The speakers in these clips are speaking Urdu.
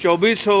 2400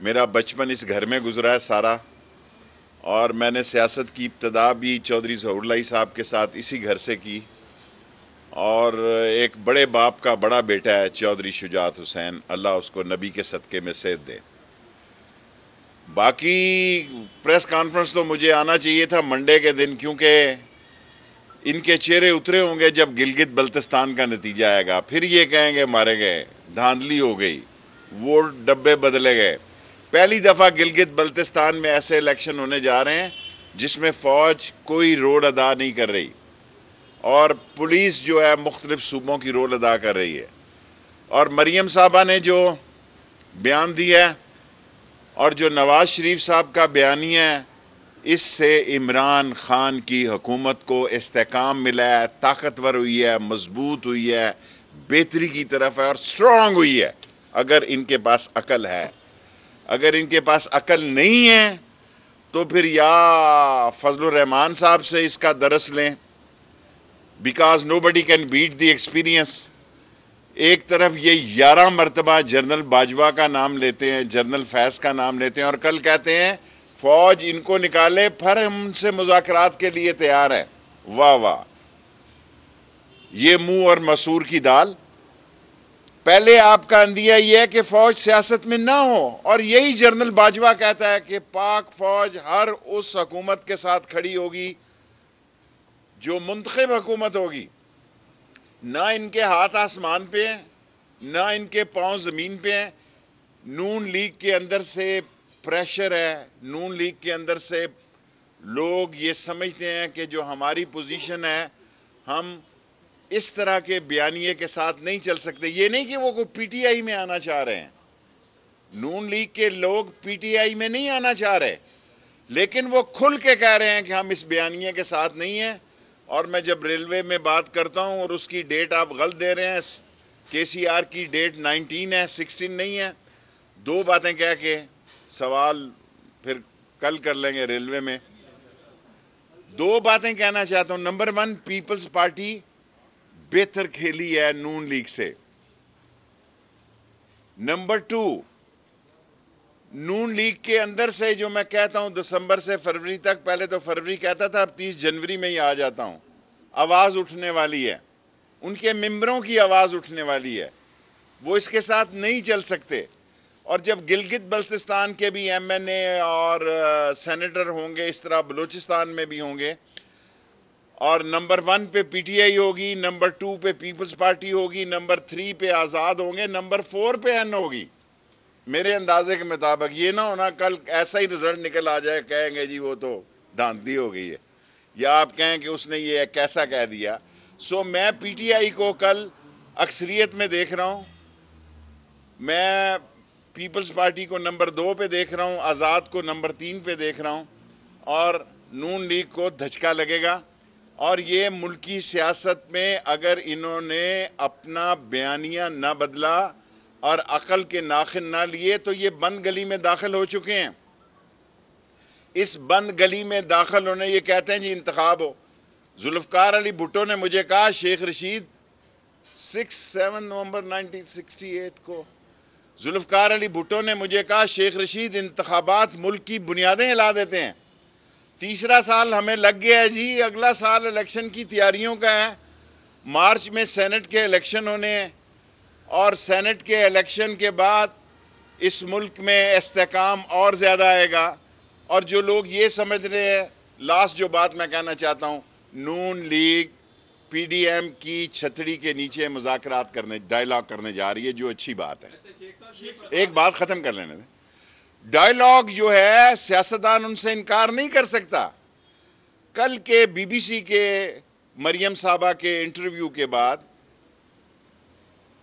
میرا بچپن اس گھر میں گزرا ہے سارا، اور میں نے سیاست کی ابتدا بھی چودھری ظہور اللہ صاحب کے ساتھ اسی گھر سے کی، اور ایک بڑے باپ کا بڑا بیٹا ہے چودھری شجاعت حسین، اللہ اس کو نبی کے صدقے میں صحت دے۔ باقی پریس کانفرنس تو مجھے آنا چاہیے تھا منڈے کے دن، کیونکہ ان کے چہرے اترے ہوں گے جب گلگت بلتستان کا نتیجہ آئے گا، پھر یہ کہیں گے مارے گئے، دھاندلی ہو گئی، ووٹ ڈبے بدلے گئے۔ پہلی دفعہ گلگت بلتستان میں ایسے الیکشن ہونے جا رہے ہیں جس میں فوج کوئی رول ادا نہیں کر رہی، اور پولیس جو ہے مختلف صوبوں کی رول ادا کر رہی ہے۔ اور مریم صاحبہ نے جو بیان دیا ہے اور جو نواز شریف صاحب کا بیانیہ ہے، اس سے عمران خان کی حکومت کو استحکام ملا ہے، طاقتور ہوئی ہے، مضبوط ہوئی ہے، بہتری کی طرف ہے اور سٹرونگ ہوئی ہے، اگر ان کے پاس عقل ہے۔ اگر ان کے پاس عقل نہیں ہے تو پھر یا فضل الرحمان صاحب سے اس کا درس لیں، because nobody can beat the experience. ایک طرف یہ 11 مرتبہ جنرل باجوہ کا نام لیتے ہیں، جنرل فیض کا نام لیتے ہیں، اور کل کہتے ہیں فوج ان کو نکالے، پھر ہم ان سے مذاکرات کے لیے تیار ہے۔ واہ واہ، یہ منہ اور مسور کی دال۔ پہلے آپ کا اندیہ یہ ہے کہ فوج سیاست میں نہ ہو، اور یہی جنرل باجوہ کہتا ہے کہ پاک فوج ہر اس حکومت کے ساتھ کھڑی ہوگی جو منتخب حکومت ہوگی۔ نہ ان کے ہاتھ آسمان پہ ہیں، نہ ان کے پاؤں زمین پہ ہیں۔ نون لیگ کے اندر سے پریشر ہے، نون لیگ کے اندر سے لوگ یہ سمجھتے ہیں کہ جو ہماری پوزیشن ہے، ہم اس طرح کے بیانیے کے ساتھ نہیں چل سکتے۔ یہ نہیں کہ وہ کوئی پی ٹی آئی میں آنا چاہ رہے ہیں، نون لیگ کے لوگ پی ٹی آئی میں نہیں آنا چاہ رہے، لیکن وہ کھل کے کہہ رہے ہیں کہ ہم اس بیانیے کے ساتھ نہیں ہیں۔ اور میں جب ریلوے میں بات کرتا ہوں اور اس کی ڈیٹ آپ غلط دے رہے ہیں، کے سی آر کی ڈیٹ 19 ہے، 16 نہیں ہے، دو باتیں کہہ کے سوال پھر کل کر لیں گے ریلوے میں۔ دو باتیں کہنا چاہتا ہوں۔ نمبر 1، پیپلز پارٹی بہتر کھیلی ہے نون لیگ سے۔ نمبر 2، نون لیگ کے اندر سے جو میں کہتا ہوں دسمبر سے فروری تک، پہلے تو فروری کہتا تھا، اب 30 جنوری میں ہی آ جاتا ہوں، آواز اٹھنے والی ہے، ان کے ممبروں کی آواز اٹھنے والی ہے، وہ اس کے ساتھ نہیں چل سکتے۔ اور جب گلگت بلتستان کے بھی ایم این اے اور سینیٹر ہوں گے، اس طرح بلوچستان میں بھی ہوں گے، اور نمبر 1 پہ پی ٹی آئی ہوگی، نمبر 2 پہ پیپلز پارٹی ہوگی، نمبر 3 پہ آزاد ہوں گے، نمبر 4 پہ این ہوگی، میرے اندازے کے مطابق۔ یہ نہ ہونا کل ایسا ہی رزلٹ نکل آ جائے، کہیں گے جی وہ تو دھاندلی ہو گئی ہے، یا آپ کہیں کہ اس نے یہ کیسا کہہ دیا۔ سو میں پی ٹی آئی کو کل اکثریت میں دیکھ رہا ہوں، میں پیپلز پارٹی کو نمبر 2 پہ دیکھ رہا ہوں، آزاد کو نمبر 3 پہ دیکھ رہا ہوں، اور نون لیگ کو دھچکا لگے گا۔ اور یہ ملکی سیاست میں اگر انہوں نے اپنا بیانیہ نہ بدلا اور عقل کے ناخن نہ لیے تو یہ بند گلی میں داخل ہو چکے ہیں۔ اس بند گلی میں داخل ہونے، یہ کہتے ہیں جی انتخاب ہو۔ ذوالفقار علی بھٹو نے مجھے کہا، شیخ رشید 6-7 نومبر 1968 کو ذوالفقار علی بھٹو نے مجھے کہا، شیخ رشید انتخابات ملک کی بنیادیں ہلا دیتے ہیں۔ تیسرا سال ہمیں لگ گیا ہے جی، اگلا سال الیکشن کی تیاریوں کا ہے، مارچ میں سینٹ کے الیکشن ہونے ہیں، اور سینٹ کے الیکشن کے بعد اس ملک میں استحکام اور زیادہ آئے گا۔ اور جو لوگ یہ سمجھ رہے ہیں، لاسٹ جو بات میں کہنا چاہتا ہوں، نون لیگ پی ڈی ایم کی چھتری کے نیچے مذاکرات کرنے، ڈائیلاگ کرنے جا رہی ہے، جو اچھی بات ہے۔ ایک بات ختم کر لینے دیں، ڈائیلاگ جو ہے سیاستدان ان سے انکار نہیں کر سکتا۔ کل کے بی بی سی کے مریم صاحبہ کے انٹرویو کے بعد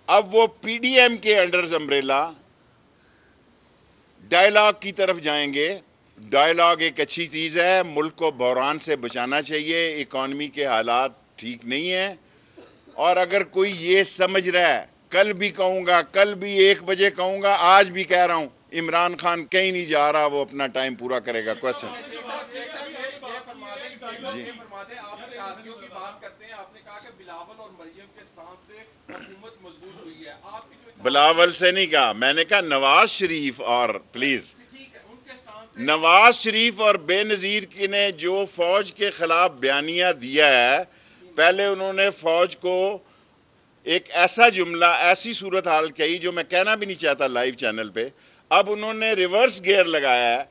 اب وہ پی ڈی ایم کے انڈر امبریلا ڈائیلاگ کی طرف جائیں گے۔ ڈائیلاگ ایک اچھی چیز ہے، ملک کو بحران سے بچانا چاہیے، اکانومی کے حالات ٹھیک نہیں ہیں، اور اگر کوئی یہ سمجھ رہا ہے، کل بھی کہوں گا، کل بھی 1 بجے کہوں گا، آج بھی کہہ رہا ہوں، عمران خان کہیں نہیں جا رہا، وہ اپنا ٹائم پورا کرے گا۔ کوشچن آپ اتحادیوں کی بات کرتے ہیں، آپ نے کہا کہ بلاول اور مریم کے ساتھ سے حکومت مضبوط ہوئی ہے، آپ کی جو بلاول سے نہیں کہا میں نے، کہا نواز شریف اور پلیز نواز شریف اور بے نظیر کی نے جو فوج کے خلاف بیانیہ دیا ہے، پہلے انہوں نے فوج کو ایک ایسا جملہ، ایسی صورتحال کہی جو میں کہنا بھی نہیں چاہتا لائیو چینل پہ، اب انہوں نے ریورس گیئر لگایا ہے،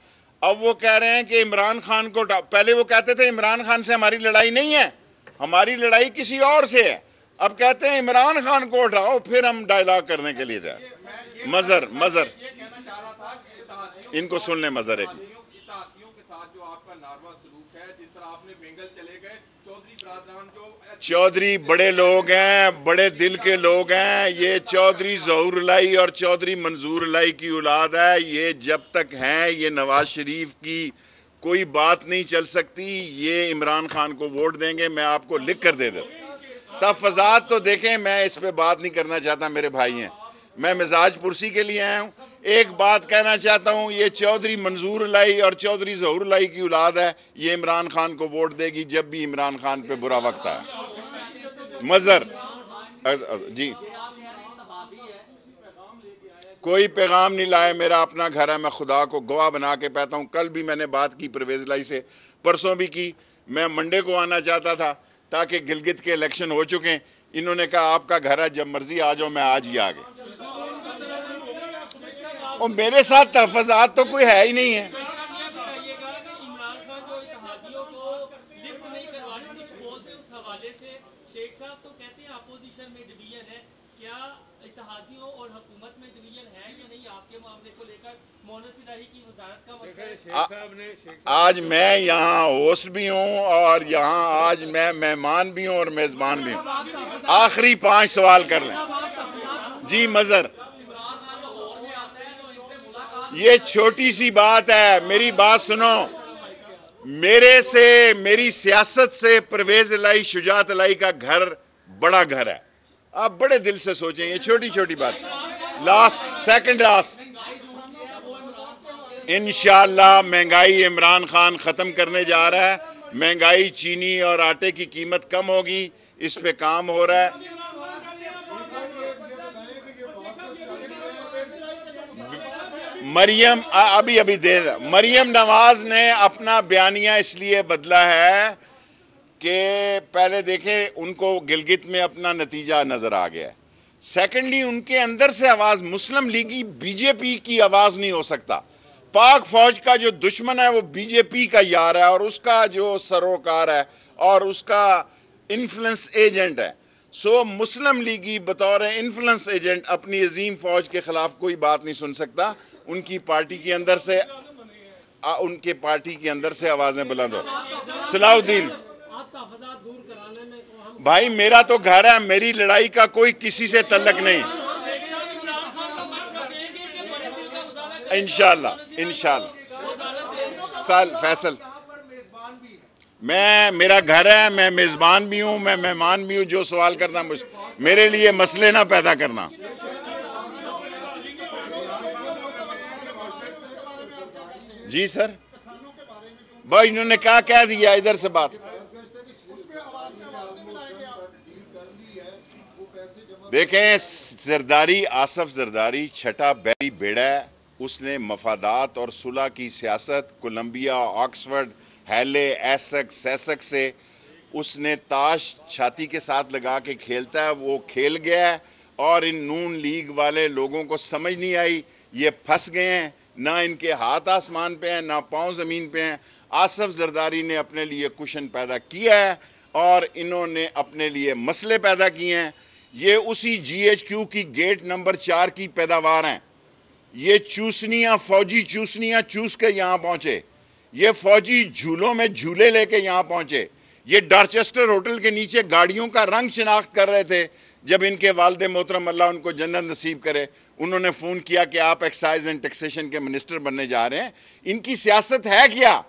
اب وہ کہہ رہے ہیں کہ عمران خان کو، پہلے وہ کہتے تھے عمران خان سے ہماری لڑائی نہیں ہے، ہماری لڑائی کسی اور سے ہے، اب کہتے ہیں عمران خان کو اٹھاؤ، پھر ہم ڈائیلاگ کرنے کے لیے جائیں۔ مظہر ان کو سن لیں، مظہر ایک اتحادیوں کے ساتھ جو آپ کا ناروا سلوک ہے، جس طرح آپ نے بینگل چلے گئے، چودھری برادران جو چودھری بڑے لوگ ہیں، بڑے دل کے لوگ ہیں، یہ چودھری ظہور الہی اور چودھری منظور الہی کی اولاد ہے، یہ جب تک ہیں یہ نواز شریف کی کوئی بات نہیں چل سکتی، یہ عمران خان کو ووٹ دیں گے، میں آپ کو لکھ کر دے دیتا۔ تفضات تو دیکھیں، میں اس پہ بات نہیں کرنا چاہتا، میرے بھائی ہیں، میں مزاج پرسی کے لیے آیا ہوں۔ ایک بات کہنا چاہتا ہوں، یہ چودھری منظور الہی اور چودھری ظہور الہی کی اولاد ہے، یہ عمران خان کو ووٹ دے گی جب بھی عمران خان پہ برا وقت ہے۔ مظہر جی، کوئی پیغام نہیں لائے، میرا اپنا گھر ہے، میں خدا کو گواہ بنا کے کہتا ہوں، کل بھی میں نے بات کی پرویز الہی سے، پرسوں بھی کی، میں منڈے کو آنا چاہتا تھا تاکہ گلگت کے الیکشن ہو چکے، انہوں نے کہا آپ کا گھر ہے، جب مرضی آ جاؤ، میں آج ہی آ گیا۔ اور میرے ساتھ تحفظات تو کوئی ہے ہی نہیں ہے۔ شیخ صاحب تو کہتے ہیں اپوزیشن میں ڈویژن ہے، کیا اتحادیوں اور حکومت میں ڈویژن ہے یا نہیں؟ آپ کے معاملے کو لے کر مونس الہی کی وزارت کا مسئلہ ہے۔ آج میں یہاں ہوسٹ بھی ہوں اور یہاں آج میں مہمان بھی ہوں اور میزبان بھی ہوں۔ آخری 5 سوال کر لیں جی مظہر، یہ چھوٹی سی بات ہے، میری بات سنو، میری سیاست سے پرویز الہی، شجاعت الہی کا گھر بڑا گھر ہے، آپ بڑے دل سے سوچیں، یہ چھوٹی چھوٹی بات، سیکنڈ لاسٹ، انشاءاللہ مہنگائی عمران خان ختم کرنے جا رہا ہے، مہنگائی چینی اور آٹے کی قیمت کم ہوگی، اس پہ کام ہو رہا ہے۔ مریم نواز نے اپنا بیانیہ اس لیے بدلا ہے کہ پہلے دیکھیں ان کو گلگت میں اپنا نتیجہ نظر آ گیا ہے، سیکنڈلی ان کے اندر سے آواز، مسلم لیگی بی جے پی کی آواز نہیں ہو سکتا، پاک فوج کا جو دشمن ہے وہ بی جے پی کا یار ہے اور اس کا جو سروکار ہے اور اس کا انفلوئنس ایجنٹ ہے، سو مسلم لیگی بطور انفلوئنس ایجنٹ اپنی عظیم فوج کے خلاف کوئی بات نہیں سن سکتا، ان کی پارٹی کے اندر سے آوازیں بلند ہو۔ صلاح الدین بھائی، میرا تو گھر ہے، میری لڑائی کا کوئی کسی سے تعلق نہیں، انشاءاللہ فیصل، میرا گھر ہے، میں میزبان بھی ہوں، میں مہمان بھی ہوں، جو سوال کرنا میرے لیے مسئلے نہ پیدا کرنا۔ جی سر، بھائی انہوں نے کیا کہہ دیا، ادھر سے بات دیکھیں، زرداری، آصف زرداری چھٹا بیری بیڑا ہے، اس نے مفادات اور صلح کی سیاست کولمبیا، آکسفورڈ، ہیلے، سیسک سے اس نے تاش چھاتی کے ساتھ لگا کے کھیلتا ہے، وہ کھیل گیا ہے اور ان نون لیگ والے لوگوں کو سمجھ نہیں آئی، یہ پھنس گئے ہیں، نہ ان کے ہاتھ آسمان پہ ہیں نہ پاؤں زمین پہ ہیں۔ آصف زرداری نے اپنے لیے کشن پیدا کیا ہے اور انہوں نے اپنے لیے مسئلے پیدا کیے ہیں، یہ اسی جی ایچ کیو کی گیٹ نمبر 4 کی پیداوار ہیں، یہ چوسنیاں، فوجی چوسنیاں چوس کے یہاں پہنچے، یہ فوجی جھولوں میں جھولے لے کے یہاں پہنچے، یہ ڈارچسٹر ہوٹل کے نیچے گاڑیوں کا رنگ شناخت کر رہے تھے، جب ان کے والد محترم اللہ ان کو جنت نصیب کرے انہوں نے فون کیا کہ آپ ایکسائز اینڈ ٹیکسیشن کے منسٹر بننے جا رہے ہیں۔ ان کی سیاست ہے کیا؟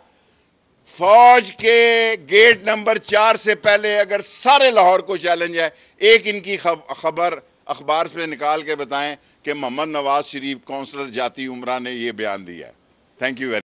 فوج کے گیٹ نمبر 4 سے پہلے اگر سارے لاہور کو چیلنج ہے، ایک ان کی خبر اخبار سے نکال کے بتائیں کہ محمد نواز شریف کونسلر جاتی عمرہ نے یہ بیان دیا ہے۔ Thank you very